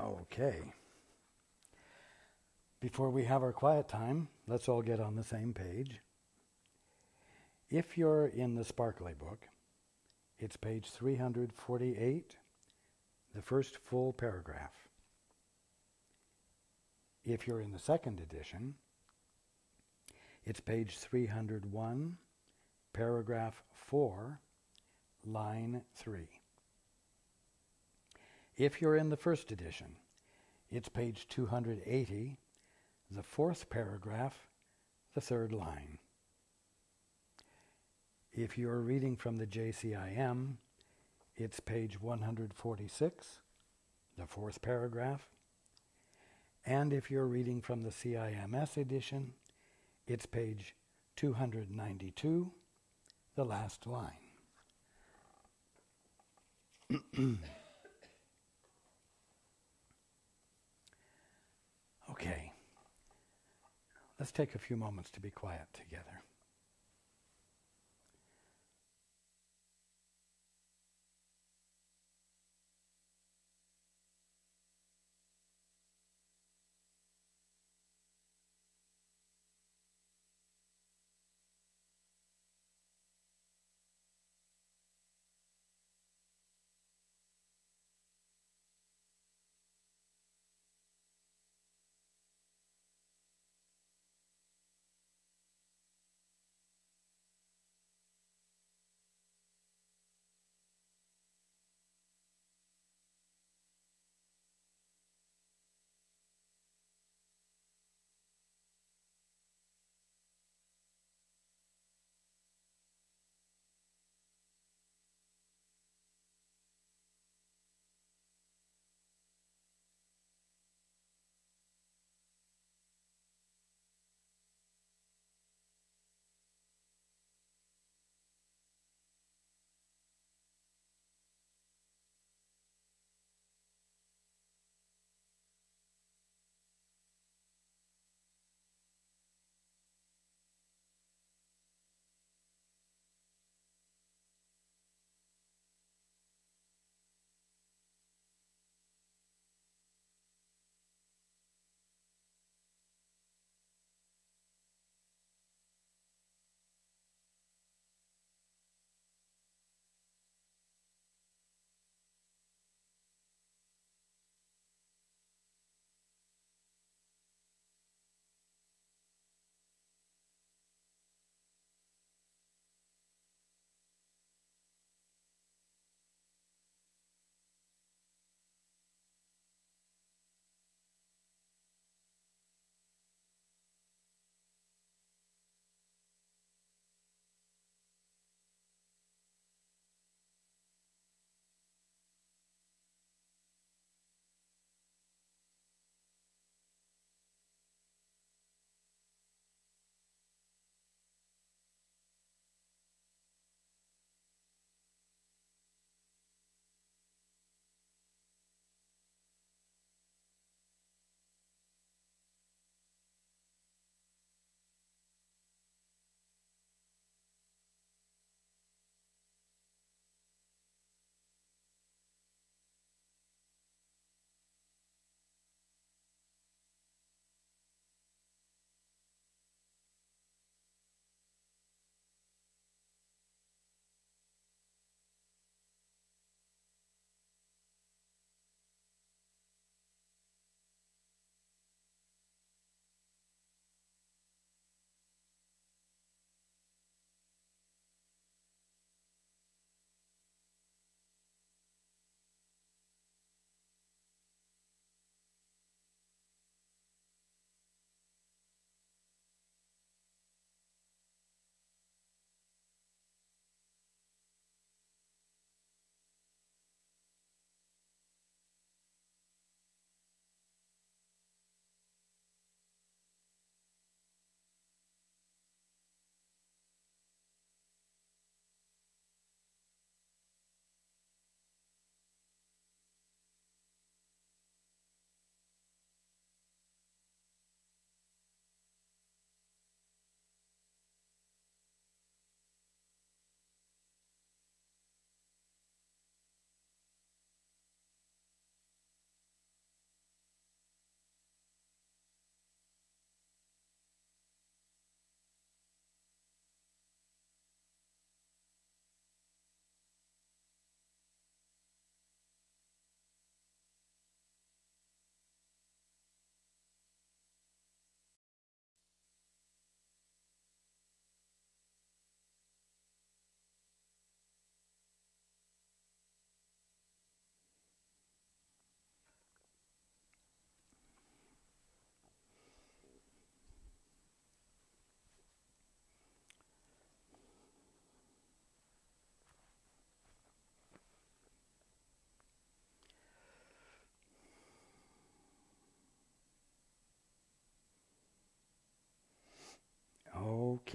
Okay. Before we have our quiet time, let's all get on the same page. If you're in the Sparkly book, it's page 348, the first full paragraph. If you're in the second edition, it's page 301, paragraph 4, line 3. If you're in the first edition, it's page 280, the fourth paragraph, the third line. If you're reading from the JCIM, it's page 146, the fourth paragraph. And if you're reading from the CIMS edition, it's page 292, the last line. Okay, let's take a few moments to be quiet together.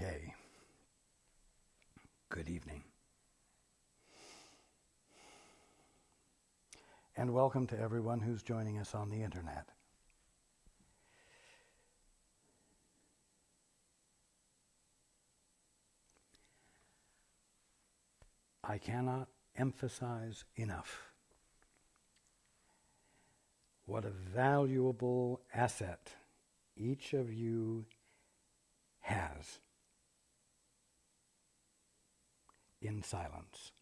Okay. Good evening. And welcome to everyone who's joining us on the internet. I cannot emphasize enough what a valuable asset each of you has in silence.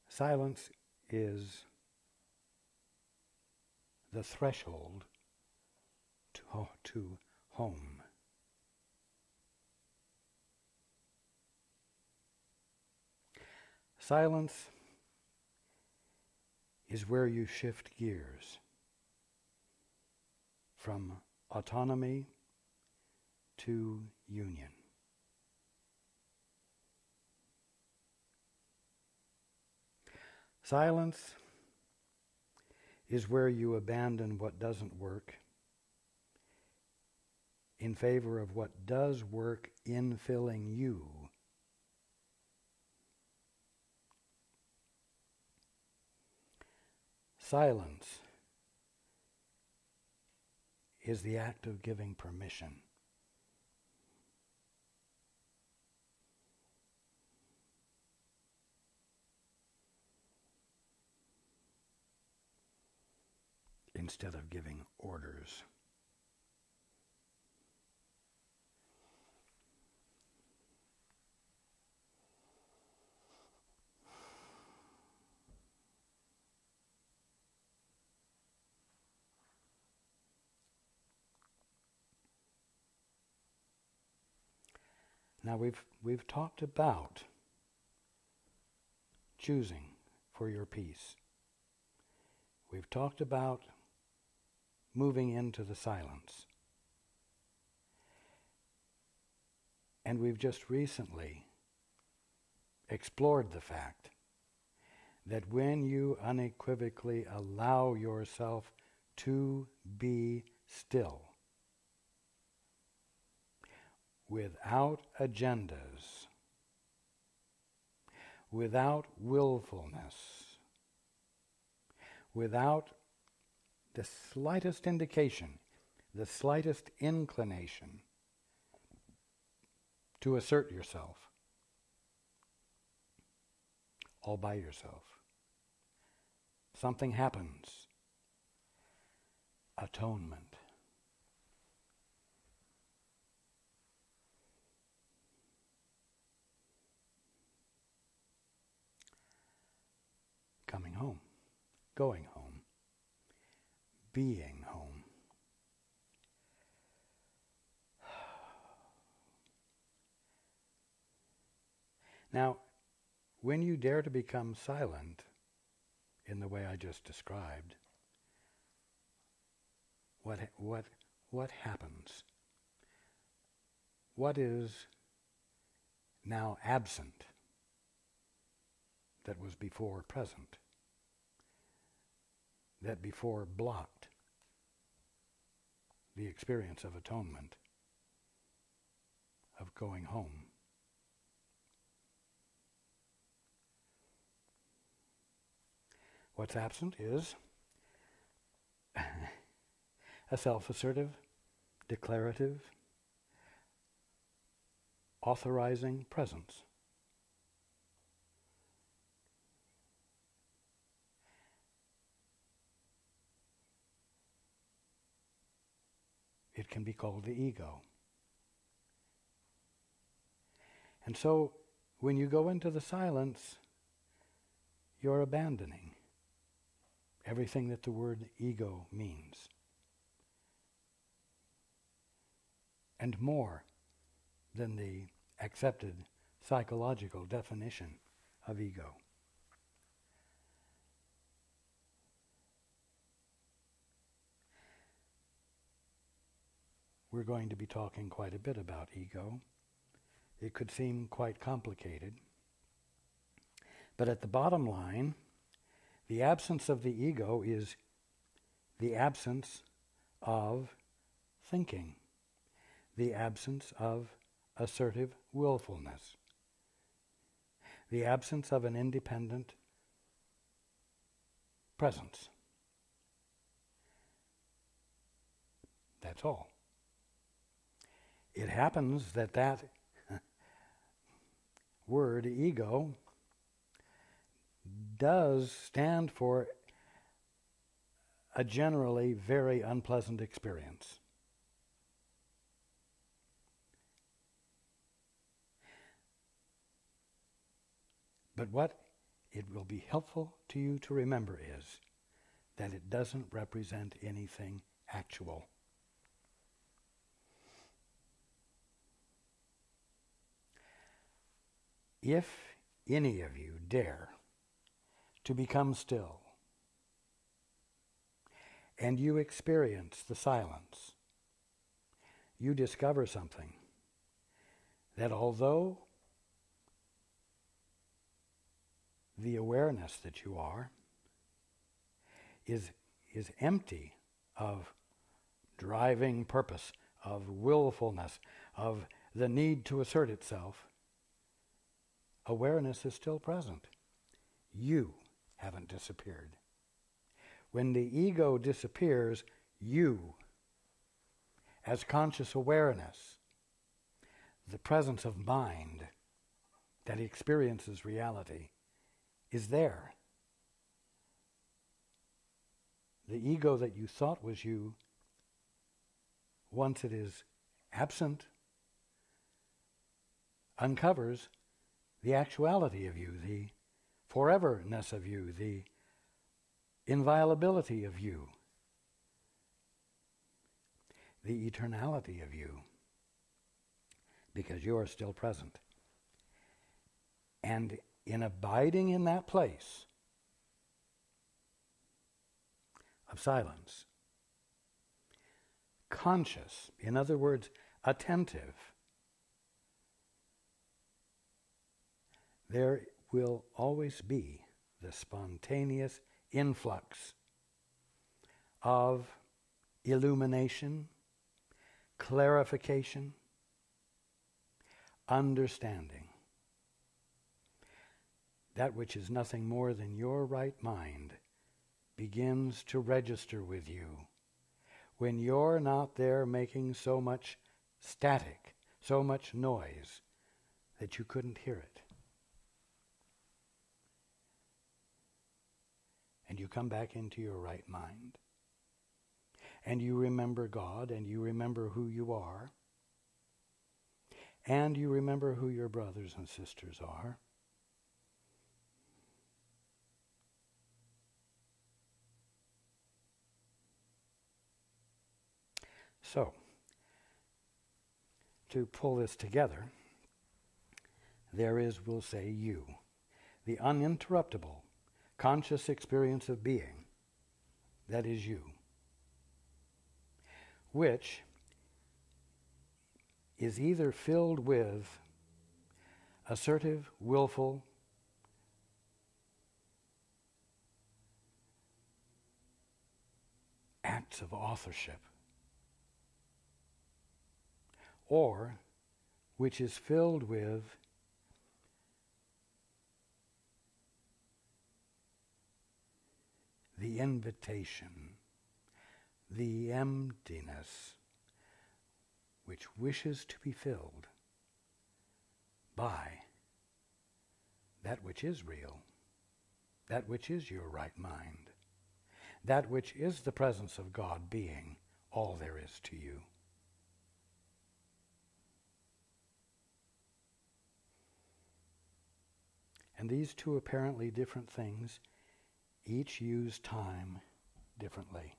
Silence is the threshold to home. Silence is where you shift gears from autonomy to union. Silence is where you abandon what doesn't work in favor of what does work in filling you. Silence is the act of giving permission. Instead of giving orders. Now we've talked about choosing for your peace. We've talked about moving into the silence. And we've just recently explored the fact that when you unequivocally allow yourself to be still, without agendas, without willfulness, without the slightest indication, the slightest inclination to assert yourself all by yourself, something happens. Atonement. Coming home, going home, being home. Now, when you dare to become silent in the way I just described, what happens? What is now absent that was before present, that before blocked the experience of atonement, of going home? What's absent is a self-assertive, declarative, authorizing presence. It can be called the ego. And so, when you go into the silence, you're abandoning everything that the word ego means. And more than the accepted psychological definition of ego. we're going to be talking quite a bit about ego. It could seem quite complicated. But at the bottom line, the absence of the ego is the absence of thinking, the absence of assertive willfulness, the absence of an independent presence. That's all. It happens that that word, ego, does stand for a generally very unpleasant experience. But what it will be helpful to you to remember is that it doesn't represent anything actual. If any of you dare to become still, and you experience the silence, you discover something that although the awareness that you are is empty of driving purpose, of willfulness, of the need to assert itself, awareness is still present. You haven't disappeared. When the ego disappears, you, as conscious awareness, the presence of mind that experiences reality, is there. The ego that you thought was you, once it is absent, uncovers the actuality of you, the foreverness of you, the inviolability of you, the eternality of you, because you are still present. And in abiding in that place of silence, conscious, in other words, attentive, there will always be the spontaneous influx of illumination, clarification, understanding. That which is nothing more than your right mind begins to register with you when you're not there making so much static, so much noise that you couldn't hear it. And you come back into your right mind. And you remember God, and you remember who you are. And you remember who your brothers and sisters are. So, to pull this together, there is, we'll say, you, the uninterruptible, conscious experience of being, that is you, which is either filled with assertive, willful, acts of authorship, or which is filled with the invitation, the emptiness, which wishes to be filled by that which is real, that which is your right mind, that which is the presence of God being all there is to you. And these two apparently different things each use time differently.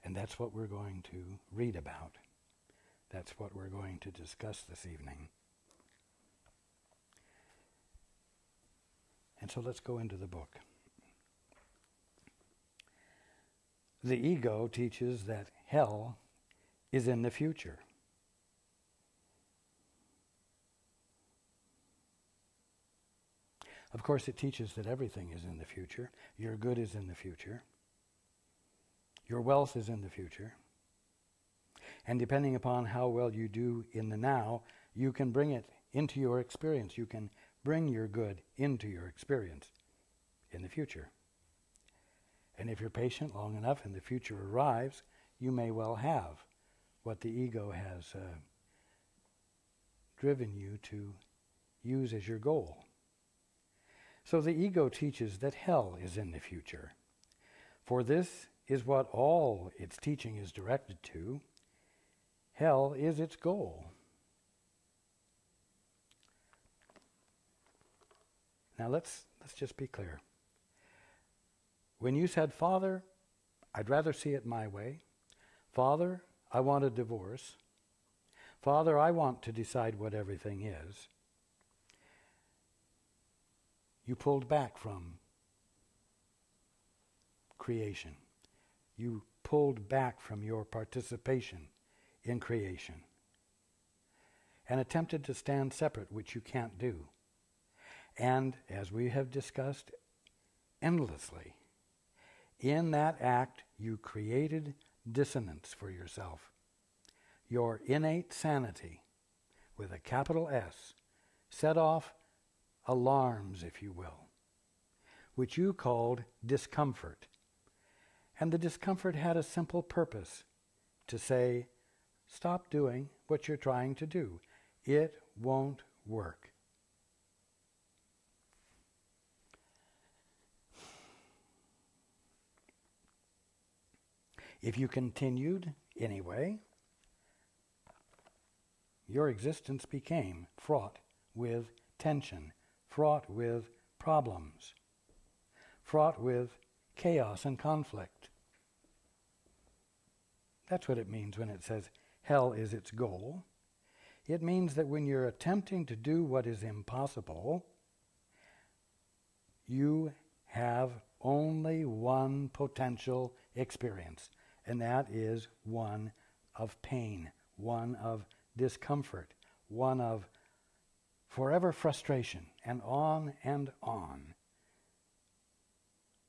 And that's what we're going to read about. That's what we're going to discuss this evening. And so let's go into the book. The ego teaches that hell is in the future. Of course, it teaches that everything is in the future. Your good is in the future. Your wealth is in the future. And depending upon how well you do in the now, you can bring it into your experience. You can bring your good into your experience in the future. And if you're patient long enough and the future arrives, you may well have what the ego has driven you to use as your goal. So the ego teaches that hell is in the future. For this is what all its teaching is directed to. Hell is its goal. Now let's just be clear. When you said, Father, I'd rather see it my way. Father, I want a divorce. Father, I want to decide what everything is. You pulled back from creation. You pulled back from your participation in creation and attempted to stand separate, which you can't do. And as we have discussed endlessly, in that act you created dissonance for yourself. Your innate sanity, with a capital S, set off alarms, if you will, which you called discomfort. And the discomfort had a simple purpose, to say, stop doing what you're trying to do. It won't work. If you continued anyway, your existence became fraught with tension, fraught with problems, fraught with chaos and conflict. That's what it means when it says hell is its goal. It means that when you're attempting to do what is impossible, you have only one potential experience, and that is one of pain, one of discomfort, one of forever frustration, and on and on.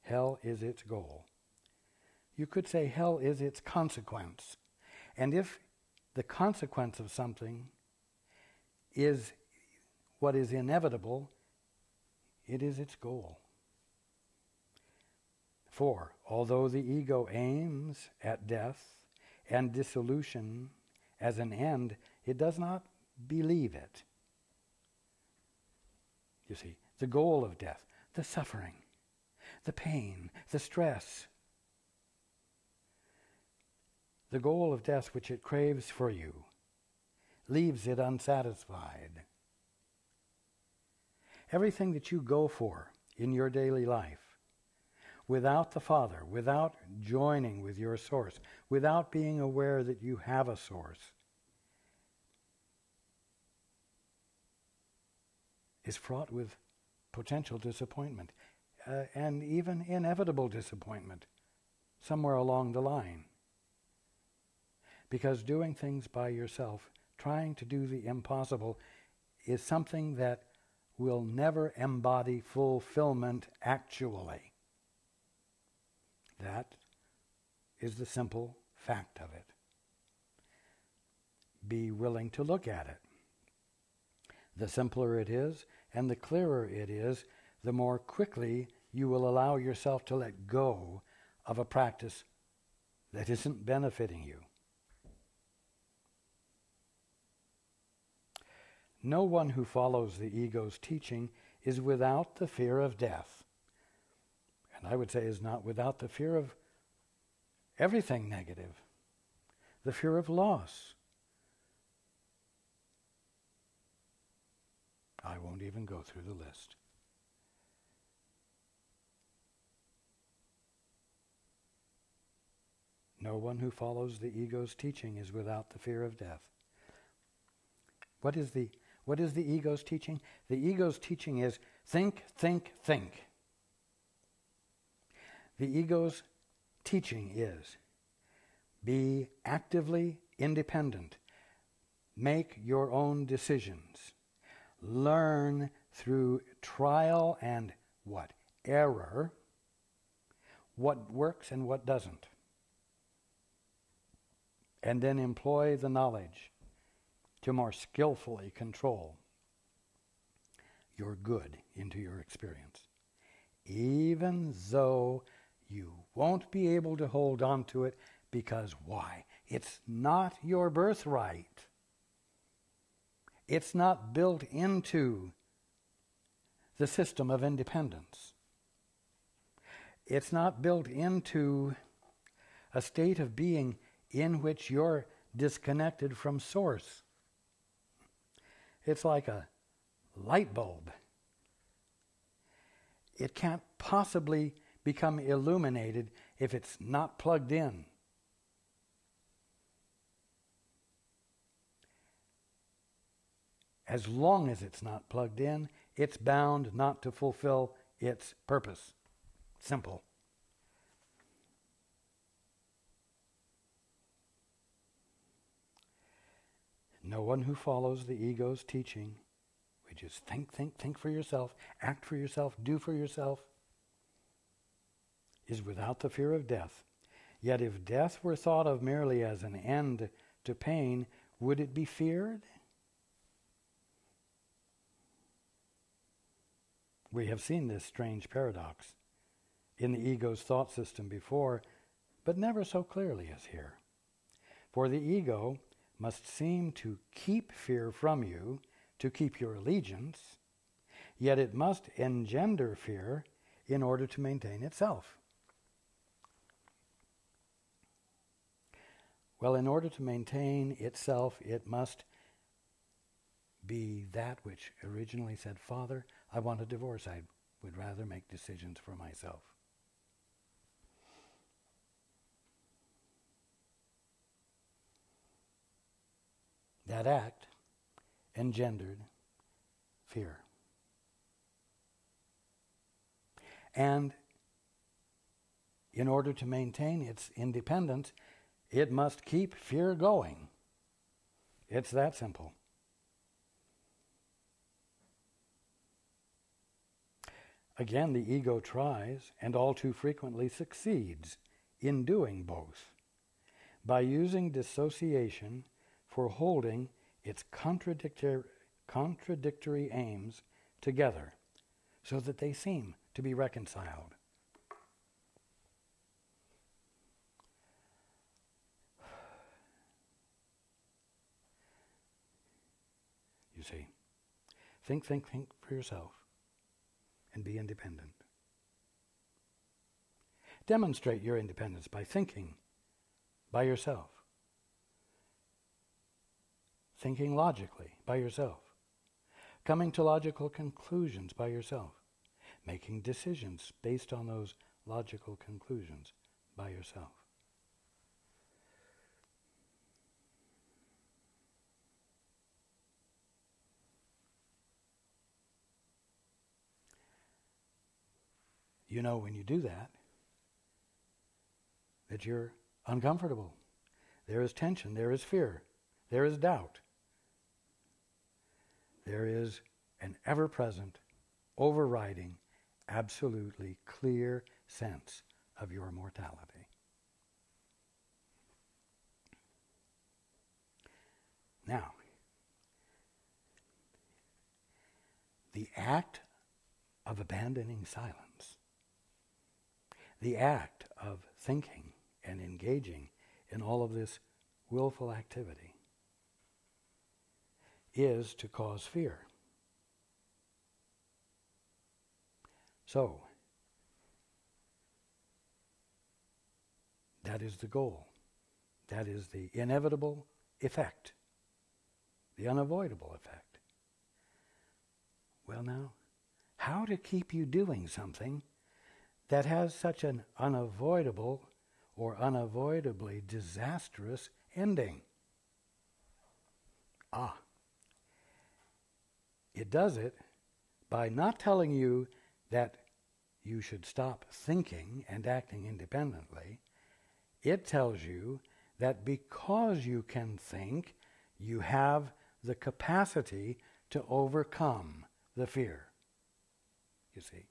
Hell is its goal. You could say hell is its consequence. And if the consequence of something is what is inevitable, it is its goal. For although the ego aims at death and dissolution as an end, it does not believe it. You see, the goal of death, the suffering, the pain, the stress, the goal of death which it craves for you, leaves it unsatisfied. Everything that you go for in your daily life, without the Father, without joining with your source, without being aware that you have a source, is fraught with potential disappointment, and even inevitable disappointment somewhere along the line. Because doing things by yourself, trying to do the impossible, is something that will never embody fulfillment actually. That is the simple fact of it. Be willing to look at it. The simpler it is, and the clearer it is, the more quickly you will allow yourself to let go of a practice that isn't benefiting you. No one who follows the ego's teaching is without the fear of death. And I would say is not without the fear of everything negative, the fear of loss. I won't even go through the list. No one who follows the ego's teaching is without the fear of death. What is the ego's teaching? The ego's teaching is think, think, think. The ego's teaching is be actively independent. Make your own decisions. Learn through trial and what? Error. What works and what doesn't. And then employ the knowledge to more skillfully control your good into your experience. Even though you won't be able to hold on to it, because why? It's not your birthright. It's not built into the system of independence. It's not built into a state of being in which you're disconnected from source. It's like a light bulb. It can't possibly become illuminated if it's not plugged in. As long as it's not plugged in, it's bound not to fulfill its purpose. Simple. No one who follows the ego's teaching, which is think for yourself, act for yourself, do for yourself, is without the fear of death. Yet if death were thought of merely as an end to pain, would it be feared? We have seen this strange paradox in the ego's thought system before, but never so clearly as here. For the ego must seem to keep fear from you, to keep your allegiance, yet it must engender fear in order to maintain itself. Well, in order to maintain itself, it must be that which originally said, Father, I want a divorce. I would rather make decisions for myself. That act engendered fear. And in order to maintain its independence, it must keep fear going. It's that simple. Again, the ego tries, and all too frequently succeeds, in doing both, by using dissociation for holding its contradictory aims together, so that they seem to be reconciled. You see, think for yourself and be independent. Demonstrate your independence by thinking by yourself. Thinking logically by yourself. Coming to logical conclusions by yourself. Making decisions based on those logical conclusions by yourself. You know when you do that you're uncomfortable. There is tension, there is fear, there is doubt. There is an ever-present, overriding, absolutely clear sense of your mortality. Now, the act of abandoning silence, the act of thinking and engaging in all of this willful activity is to cause fear. So, that is the goal. That is the inevitable effect, the unavoidable effect. Well now, how to keep you doing something that has such an unavoidable or unavoidably disastrous ending? It does it by not telling you that you should stop thinking and acting independently. It tells you that because you can think, you have the capacity to overcome the fear. You see?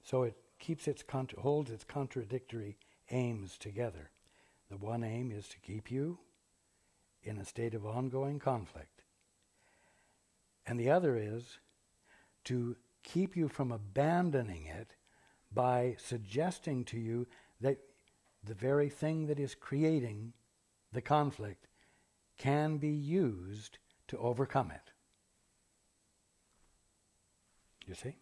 So it holds its contradictory aims together. The one aim is to keep you in a state of ongoing conflict. And the other is to keep you from abandoning it by suggesting to you that the very thing that is creating the conflict can be used to overcome it. You see?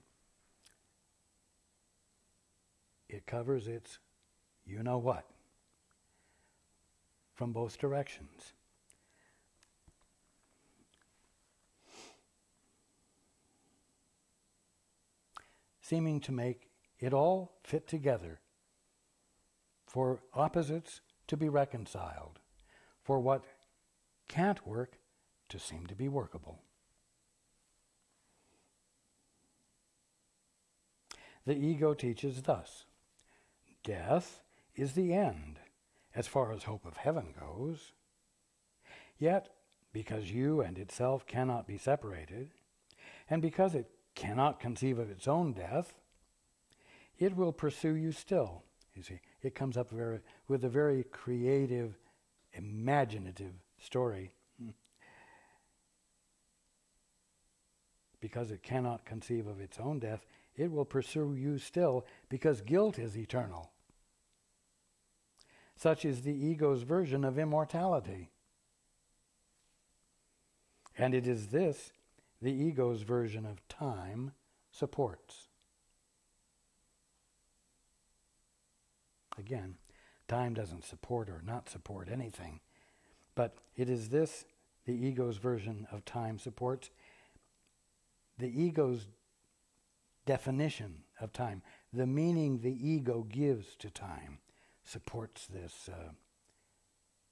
It covers its you-know-what from both directions. Seeming to make it all fit together, for opposites to be reconciled, for what can't work to seem to be workable. The ego teaches thus: death is the end, as far as hope of heaven goes. Yet, because you and itself cannot be separated, and because it cannot conceive of its own death, it will pursue you still. You see, it comes up with a very creative, imaginative story. Because it cannot conceive of its own death, it will pursue you still, because guilt is eternal. Such is the ego's version of immortality. And it is this the ego's version of time supports. Again, time doesn't support or not support anything, but it is this the ego's version of time supports. The ego's definition of time, the meaning the ego gives to time, supports this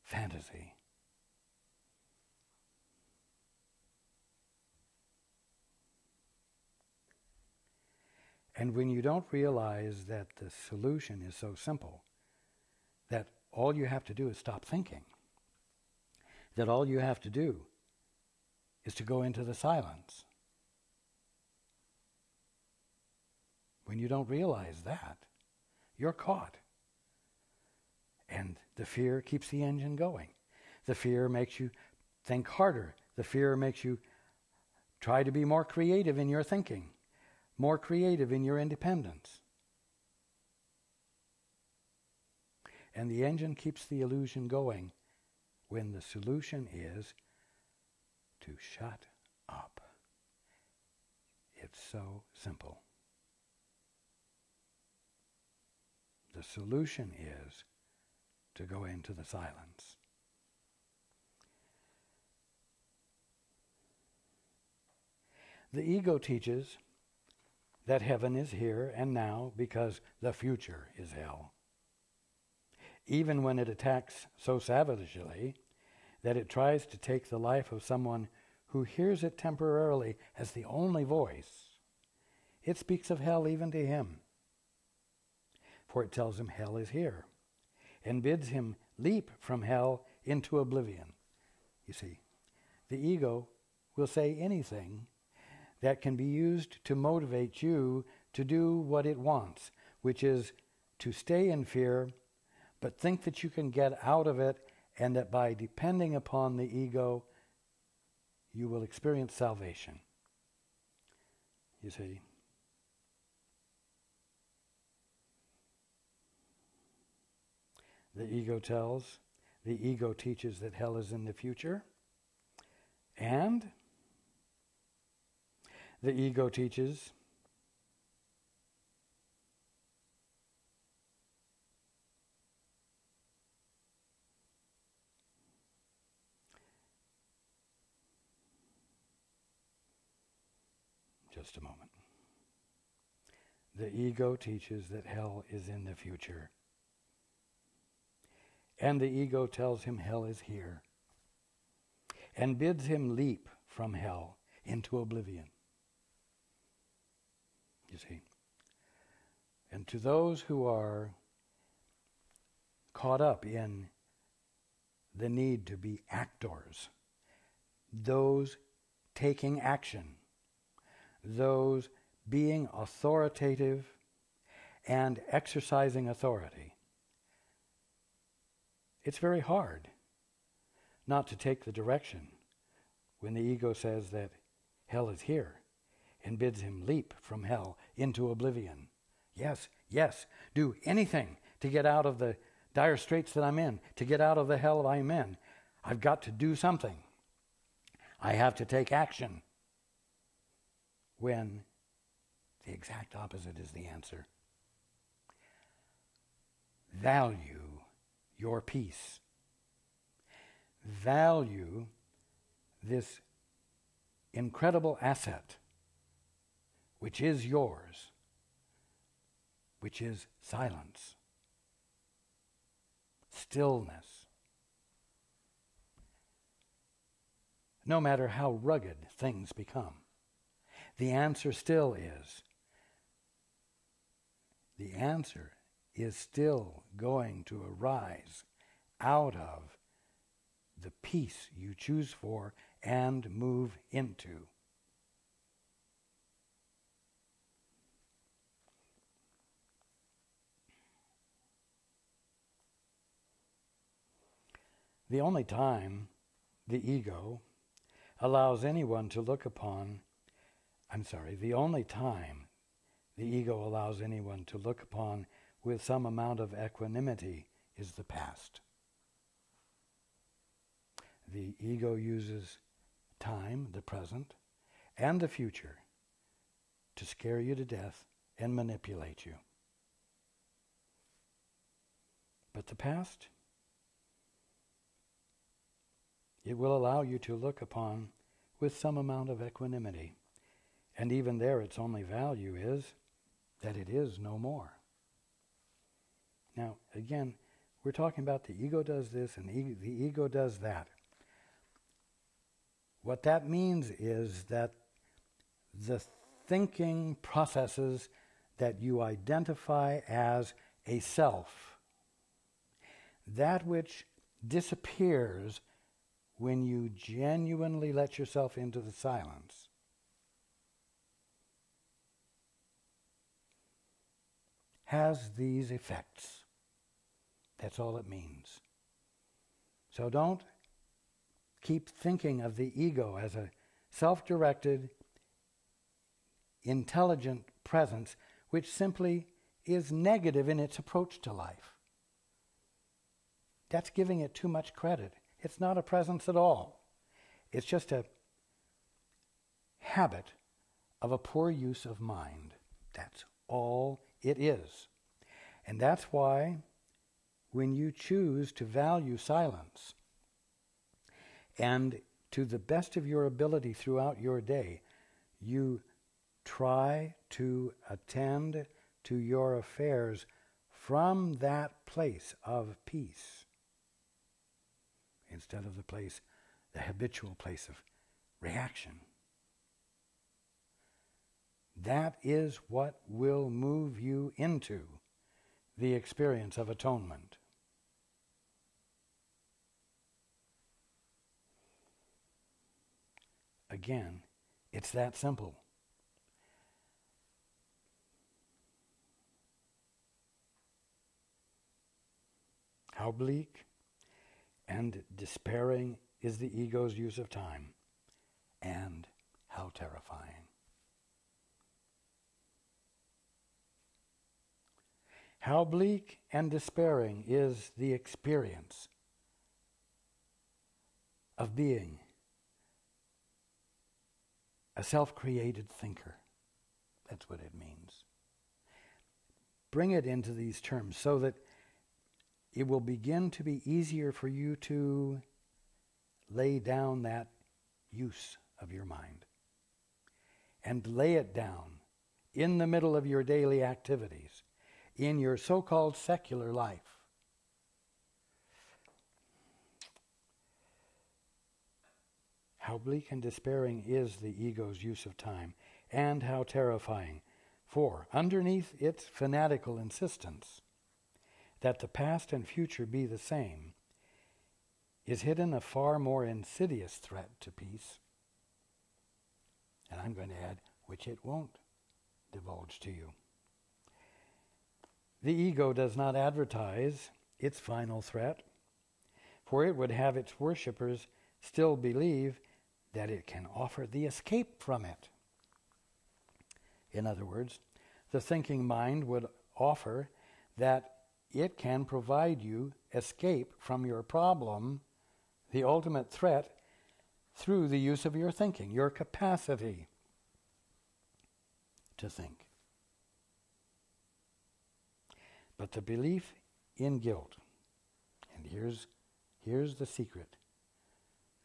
fantasy. And when you don't realize that the solution is so simple, that all you have to do is stop thinking, that all you have to do is to go into the silence. When you don't realize that, you're caught. And the fear keeps the engine going. The fear makes you think harder. The fear makes you try to be more creative in your thinking, more creative in your independence. And the engine keeps the illusion going when the solution is to shut up. It's so simple. The solution is to go into the silence. The ego teaches that heaven is here and now because the future is hell. Even when it attacks so savagely that it tries to take the life of someone who hears it temporarily as the only voice, it speaks of hell even to him. For it tells him hell is here, and bids him leap from hell into oblivion. You see, the ego will say anything that can be used to motivate you to do what it wants, which is to stay in fear, but think that you can get out of it, and that by depending upon the ego, you will experience salvation. You see? The ego teaches that hell is in the future, and the ego teaches just a moment. The ego teaches that hell is in the future. And the ego tells him hell is here, and bids him leap from hell into oblivion. you see. And to those who are caught up in the need to be actors, those taking action, those being authoritative and exercising authority, it's very hard not to take the direction when the ego says that hell is here and bids him leap from hell into oblivion. Yes, yes, do anything to get out of the dire straits that I'm in, to get out of the hell I'm in. I've got to do something. I have to take action. When the exact opposite is the answer. Value your peace. Value this incredible asset, which is yours, which is silence, stillness. No matter how rugged things become, the answer still is still going to arise out of the peace you choose for and move into. The only time the ego allows anyone to look upon the only time the ego allows anyone to look upon with some amount of equanimity is the past. The ego uses time, the present, and the future to scare you to death and manipulate you. But the past, it will allow you to look upon with some amount of equanimity. And even there, its only value is that it is no more. Now, again, we're talking about the ego does this and the ego does that. What that means is that the thinking processes that you identify as a self, that which disappears when you genuinely let yourself into the silence, has these effects. That's all it means. So don't keep thinking of the ego as a self-directed, intelligent presence which simply is negative in its approach to life. That's giving it too much credit. It's not a presence at all. It's just a habit of a poor use of mind. That's all it is. And that's why when you choose to value silence and to the best of your ability throughout your day, you try to attend to your affairs from that place of peace instead of the habitual place of reaction. That is what will move you into the experience of atonement. Again, it's that simple. How bleak and despairing is the ego's use of time, and how terrifying. How bleak and despairing is the experience of being a self-created thinker. That's what it means. Bring it into these terms so that it will begin to be easier for you to lay down that use of your mind and lay it down in the middle of your daily activities, in your so-called secular life. How bleak and despairing is the ego's use of time, and how terrifying. For underneath its fanatical insistence that the past and future be the same is hidden a far more insidious threat to peace. And I'm going to add, which it won't divulge to you. The ego does not advertise its final threat, for it would have its worshippers still believe that it can offer the escape from it. In other words, the thinking mind would offer that it can provide you escape from your problem, the ultimate threat, through the use of your thinking, your capacity to think. But the belief in guilt, and here's the secret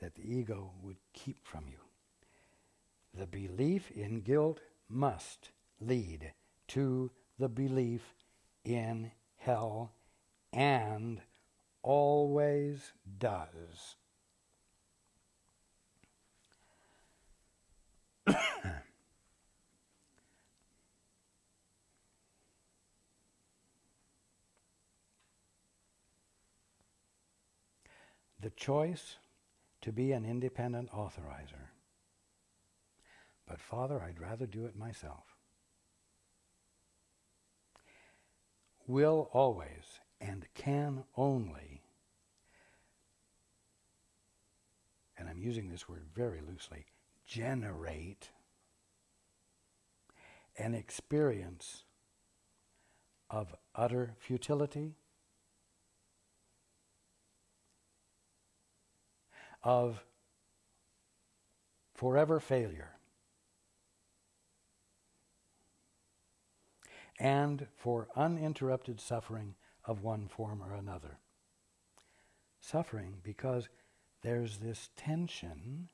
that the ego would keep from you. The belief in guilt must lead to the belief in hell, and always does. The choice to be an independent authorizer. But Father, I'd rather do it myself. Will always and can only, and I'm using this word very loosely, generate an experience of utter futility, of forever failure, and for uninterrupted suffering of one form or another. Suffering because there's this tension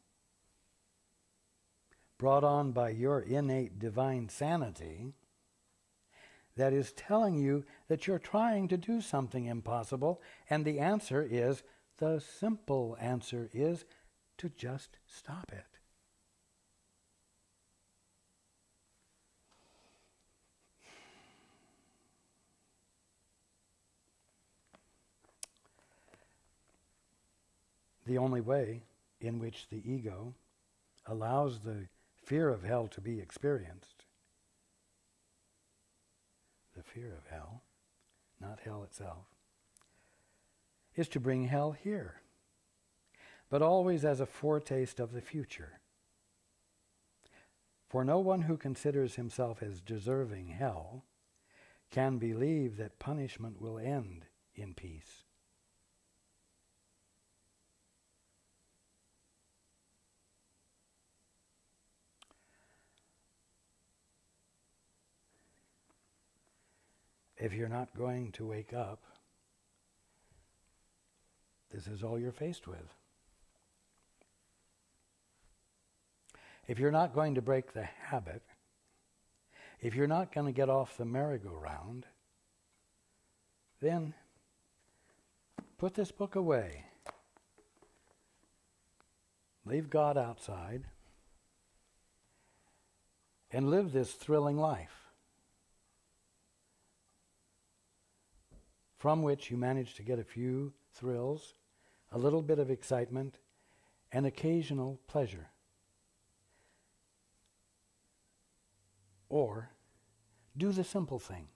brought on by your innate divine sanity that is telling you that you're trying to do something impossible, and the simple answer is to just stop it. The only way in which the ego allows the fear of hell to be experienced, the fear of hell, not hell itself, is to bring hell here, but always as a foretaste of the future. For no one who considers himself as deserving hell can believe that punishment will end in peace. If you're not going to wake up, this is all you're faced with. If you're not going to break the habit, if you're not going to get off the merry-go-round, then put this book away. Leave God outside and live this thrilling life, from which you manage to get a few thrills, a little bit of excitement, and occasional pleasure. Or do the simple thing.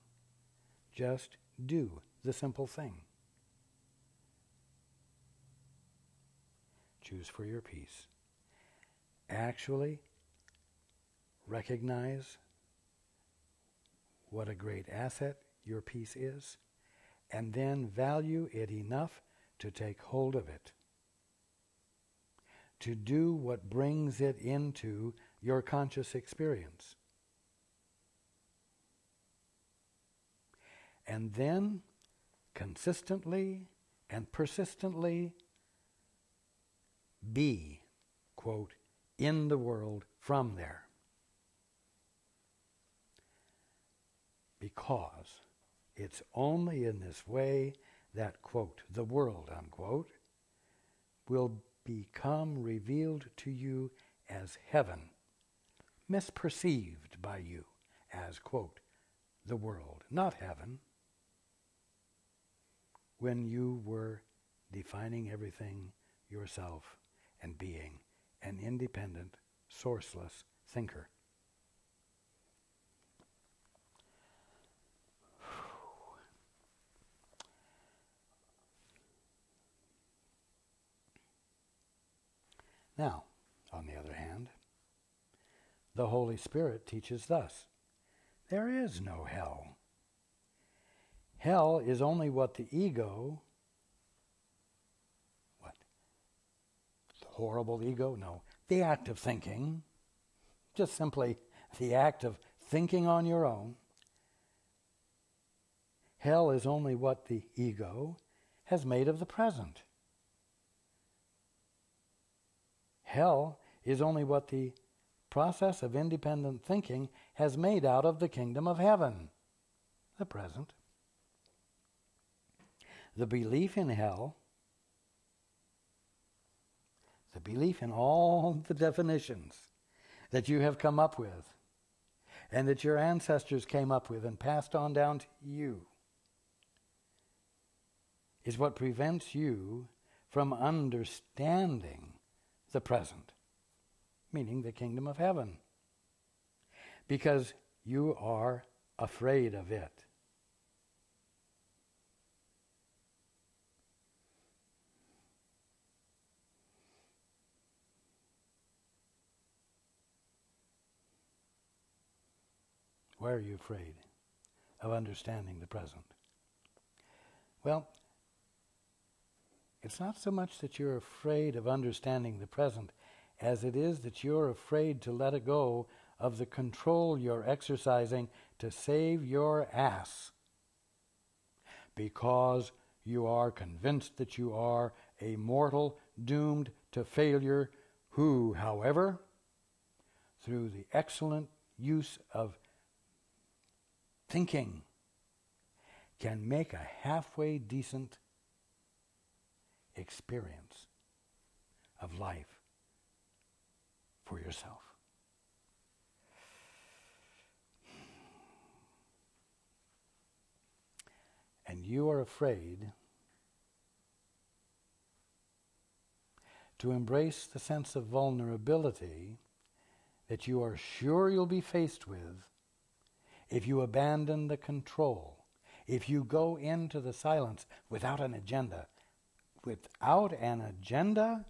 Just do the simple thing. Choose for your peace. Actually recognize what a great asset your peace is, and then value it enough to take hold of it, to do what brings it into your conscious experience. And then consistently and persistently be, quote, in the world from there. Because it's only in this way that, quote, the world, unquote, will become revealed to you as heaven, misperceived by you as, quote, the world, not heaven, when you were defining everything yourself and being an independent, sourceless thinker. Now, on the other hand, the Holy Spirit teaches thus: there is no hell. Hell is only what the ego, the horrible ego? No, the act of thinking, just simply the act of thinking on your own. Hell is only what the ego has made of the present. Hell is only what the process of independent thinking has made out of the kingdom of heaven, the present. The belief in hell, the belief in all the definitions that you have come up with and that your ancestors came up with and passed on down to you, is what prevents you from understanding the present, meaning the kingdom of heaven, because you are afraid of it. Why are you afraid of understanding the present? Well, it's not so much that you're afraid of understanding the present as it is that you're afraid to let it go of the control you're exercising to save your ass, because you are convinced that you are a mortal doomed to failure who, however, through the excellent use of thinking, can make a halfway decent experience of life for yourself. And you are afraid to embrace the sense of vulnerability that you are sure you'll be faced with if you abandon the control, if you go into the silence without an agenda. Without an agenda,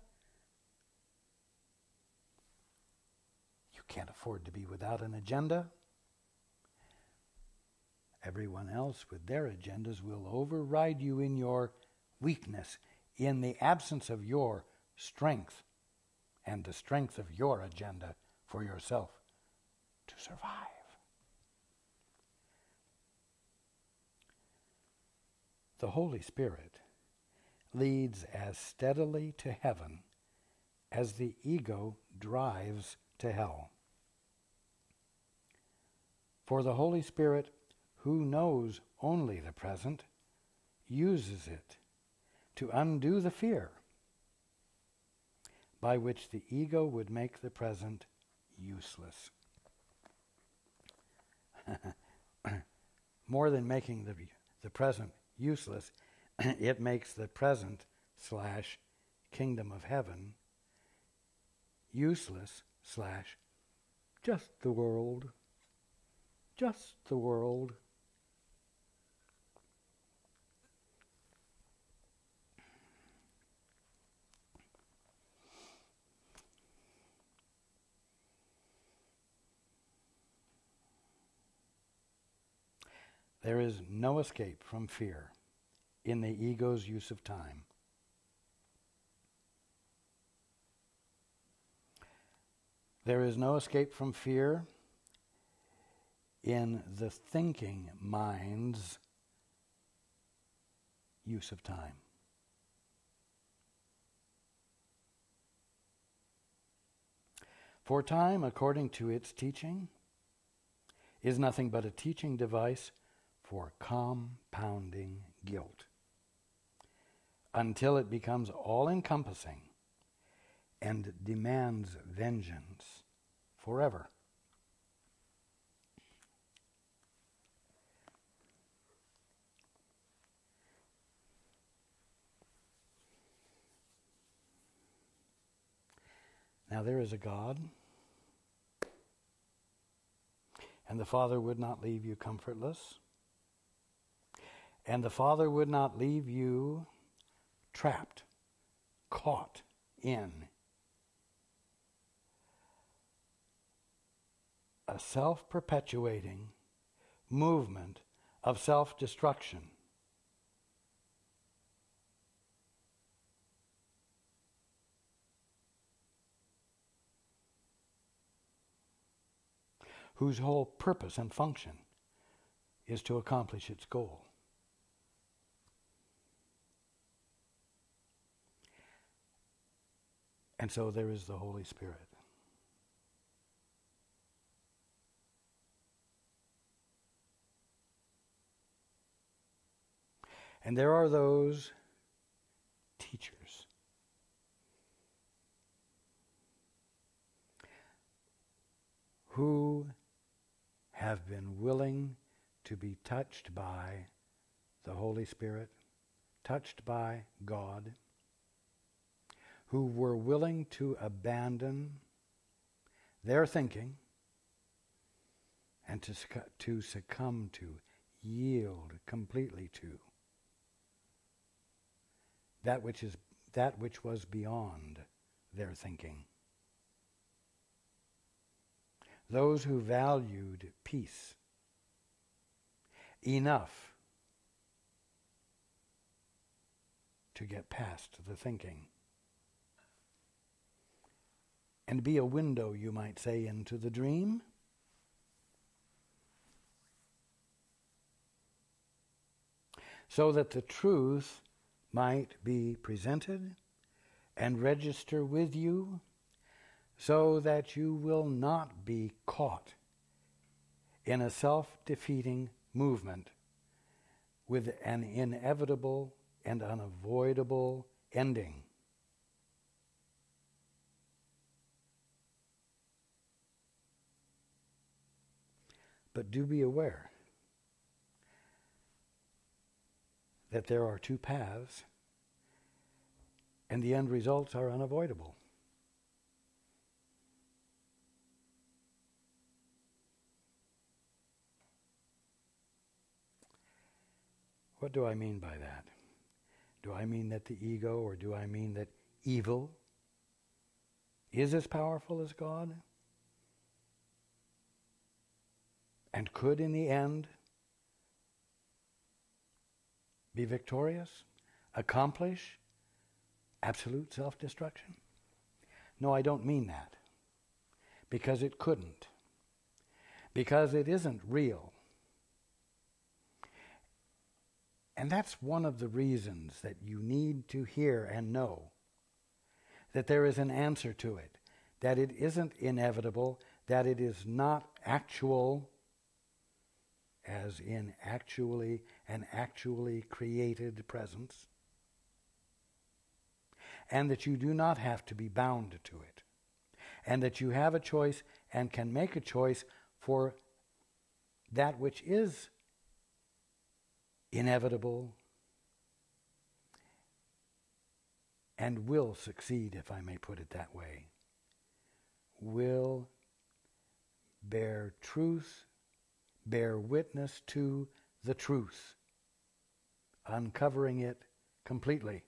you can't afford to be without an agenda. Everyone else with their agendas will override you in your weakness, in the absence of your strength and the strength of your agenda for yourself to survive. The Holy Spirit leads as steadily to heaven as the ego drives to hell. For the Holy Spirit, who knows only the present, uses it to undo the fear by which the ego would make the present useless. More than making the present useless, it makes the present / kingdom of heaven useless / just the world. Just the world. There is no escape from fear in the ego's use of time. There is no escape from fear in the thinking mind's use of time. For time, according to its teaching, is nothing but a teaching device for compounding guilt, until it becomes all-encompassing and demands vengeance forever. Now there is a God, and the Father would not leave you comfortless, and the Father would not leave you trapped, caught in a self-perpetuating movement of self-destruction. Whose whole purpose and function is to accomplish its goal. And so there is the Holy Spirit. And there are those teachers who have been willing to be touched by the Holy Spirit, touched by God, who were willing to abandon their thinking and to succumb to, yield completely to that which was beyond their thinking. Those who valued peace enough to get past the thinking and be a window, you might say, into the dream. So that the truth might be presented and register with you, so that you will not be caught in a self-defeating movement with an inevitable and unavoidable ending. But do be aware that there are two paths, and the end results are unavoidable. What do I mean by that? Do I mean that the ego, or do I mean that evil is as powerful as God and could in the end be victorious, accomplish absolute self-destruction? No, I don't mean that, because it couldn't, because it isn't real. And that's one of the reasons that you need to hear and know that there is an answer to it, that it isn't inevitable, that it is not actual, as in actually an actually created presence, and that you do not have to be bound to it, and that you have a choice and can make a choice for that which is inevitable and will succeed, if I may put it that way, will bear truth, bear witness to the truth, uncovering it completely.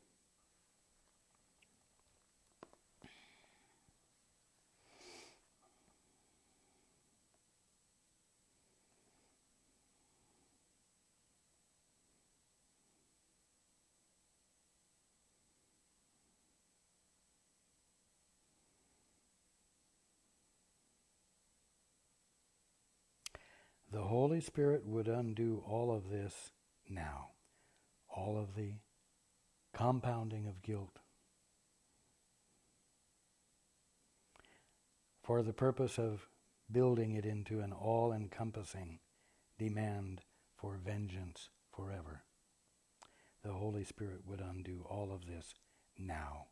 The Holy Spirit would undo all of this now, all of the compounding of guilt, for the purpose of building it into an all-encompassing demand for vengeance forever. The Holy Spirit would undo all of this now.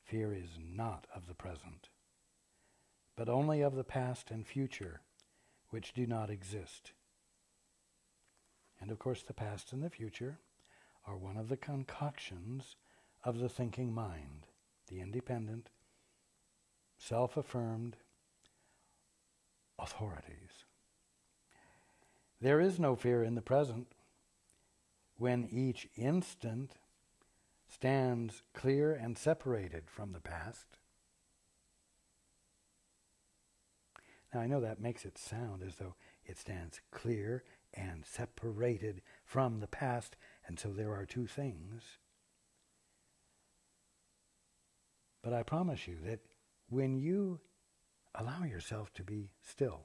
Fear is not of the present, but only of the past and future, which do not exist. And of course the past and the future are one of the concoctions of the thinking mind, the independent, self-affirmed authorities. There is no fear in the present when each instant stands clear and separated from the past. Now I know that makes it sound as though it stands clear and separated from the past, and so there are two things. But I promise you that when you allow yourself to be still,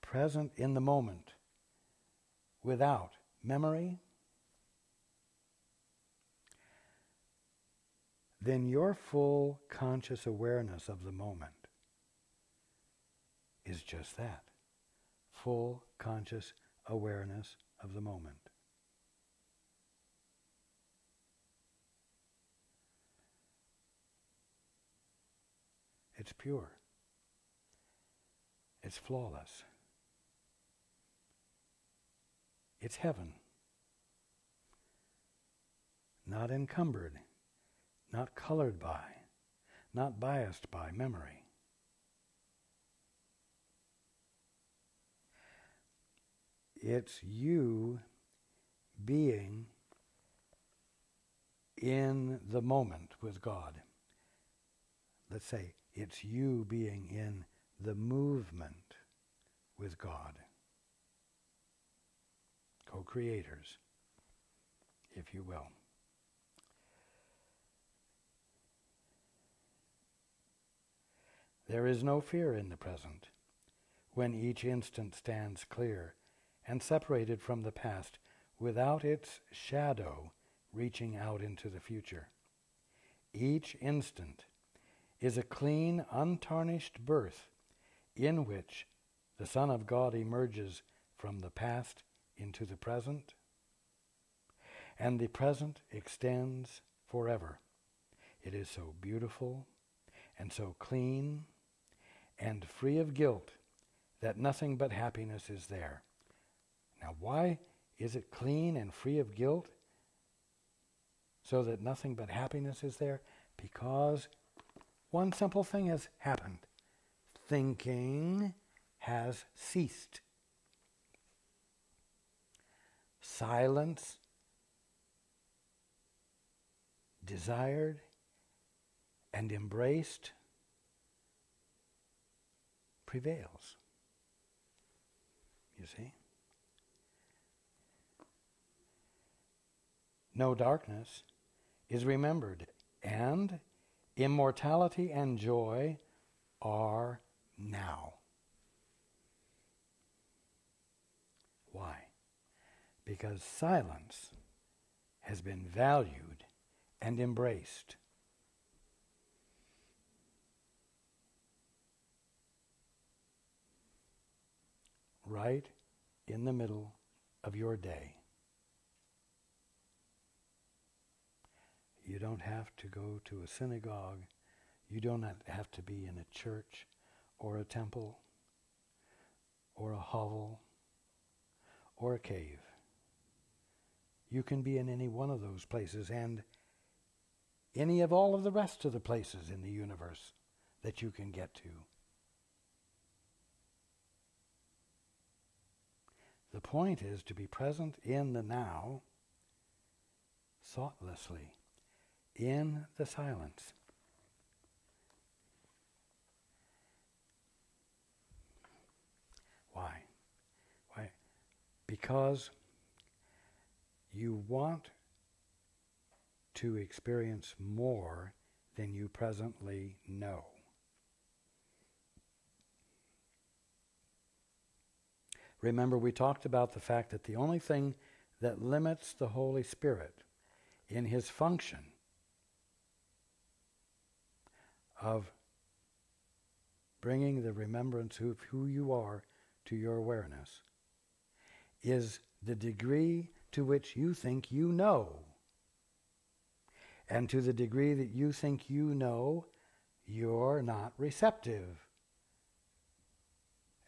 present in the moment, without memory, then your full conscious awareness of the moment is just that, full conscious awareness of the moment. It's pure. It's flawless. It's heaven. Not encumbered, not colored by, not biased by memory. It's you being in the moment with God. Let's say it's you being in the movement with God. Co-creators, if you will. There is no fear in the present when each instant stands clear and separated from the past without its shadow reaching out into the future. Each instant is a clean, untarnished birth in which the Son of God emerges from the past into the present, and the present extends forever. It is so beautiful and so clean and free of guilt that nothing but happiness is there. Now, why is it clean and free of guilt so that nothing but happiness is there? Because one simple thing has happened. Thinking has ceased. Silence, desired and embraced, prevails. You see? No darkness is remembered, and immortality and joy are now. Why? Because silence has been valued and embraced. Right in the middle of your day. You don't have to go to a synagogue. You don't have to be in a church or a temple or a hovel or a cave. You can be in any one of those places and any of all of the rest of the places in the universe that you can get to. The point is to be present in the now, thoughtlessly, in the silence. Why? Why? Because you want to experience more than you presently know. Remember, we talked about the fact that the only thing that limits the Holy Spirit in his function of bringing the remembrance of who you are to your awareness is the degree to which you think you know. And to the degree that you think you know, you're not receptive.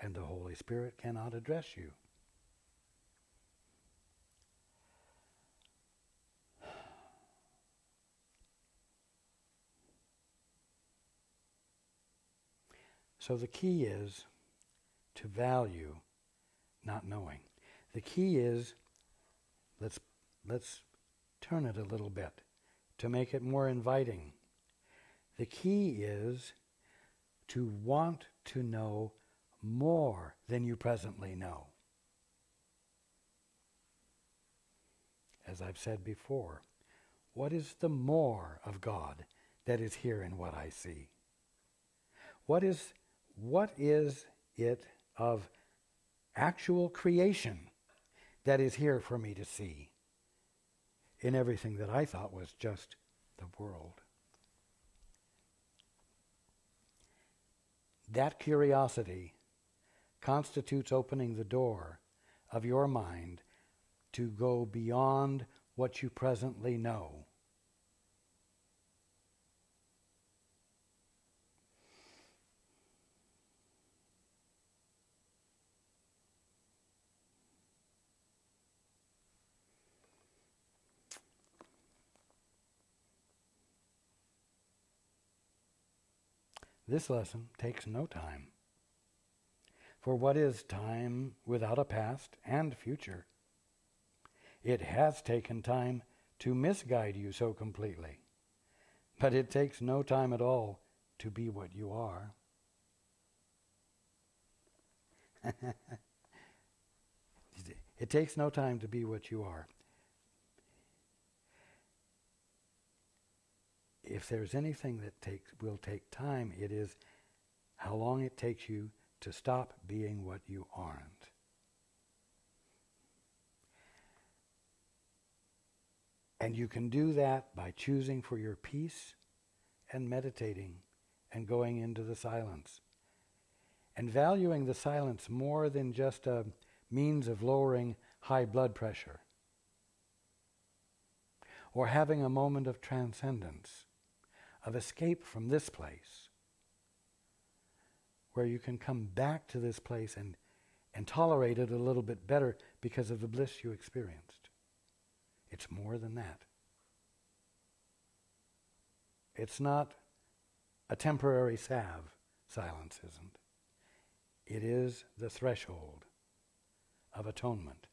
And the Holy Spirit cannot address you. So the key is to value not knowing. The key is, let's turn it a little bit to make it more inviting. The key is to want to know more than you presently know. As I've said before, what is the more of God that is here in what I see? What is it of actual creation that is here for me to see in everything that I thought was just the world? That curiosity constitutes opening the door of your mind to go beyond what you presently know. This lesson takes no time. For what is time without a past and future? It has taken time to misguide you so completely, but it takes no time at all to be what you are. It takes no time to be what you are. If there's anything that will take time, it is how long it takes you to stop being what you aren't. And you can do that by choosing for your peace and meditating and going into the silence. And valuing the silence more than just a means of lowering high blood pressure or having a moment of transcendence, of escape from this place, where you can come back to this place and tolerate it a little bit better because of the bliss you experienced. It's more than that. It's not a temporary salve, silence isn't. It is the threshold of atonement.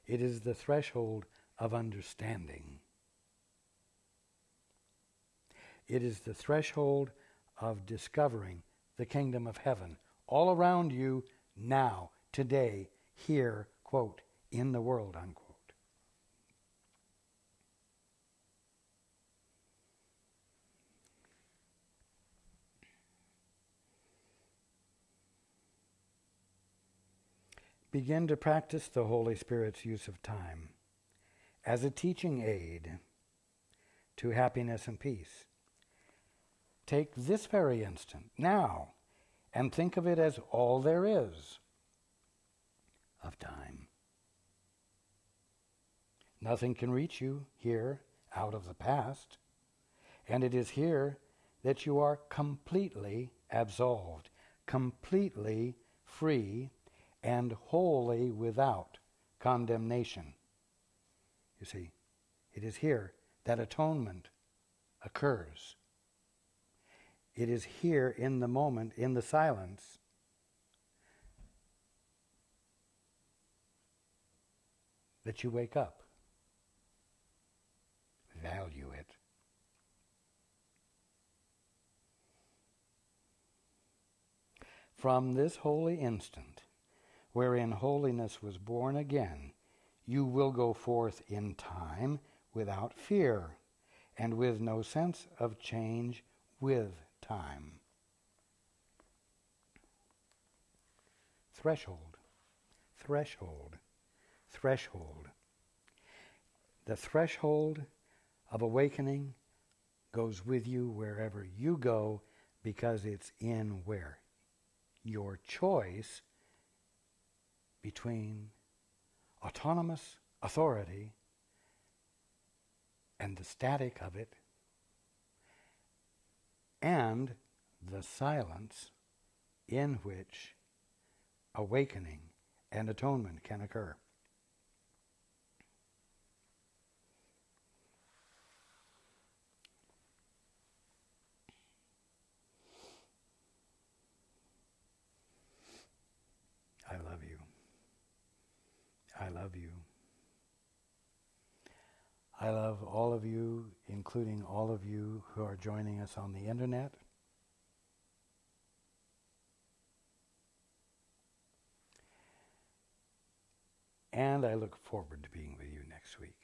It is the threshold of understanding. It is the threshold of discovering the kingdom of heaven all around you now, today, here, quote, in the world, unquote. Begin to practice the Holy Spirit's use of time as a teaching aid to happiness and peace. Take this very instant, now, and think of it as all there is of time. Nothing can reach you here out of the past, and it is here that you are completely absolved, completely free, and wholly without condemnation. You see, it is here that atonement occurs. It is here in the moment, in the silence, that you wake up. Value it. From this holy instant, wherein holiness was born again, you will go forth in time without fear, and with no sense of change with time. Threshold, threshold, threshold. The threshold of awakening goes with you wherever you go, because it's in where? Your choice between autonomous authority and the static of it, and the silence in which awakening and atonement can occur. love you. I love all of you, including all of you who are joining us on the internet. And I look forward to being with you next week.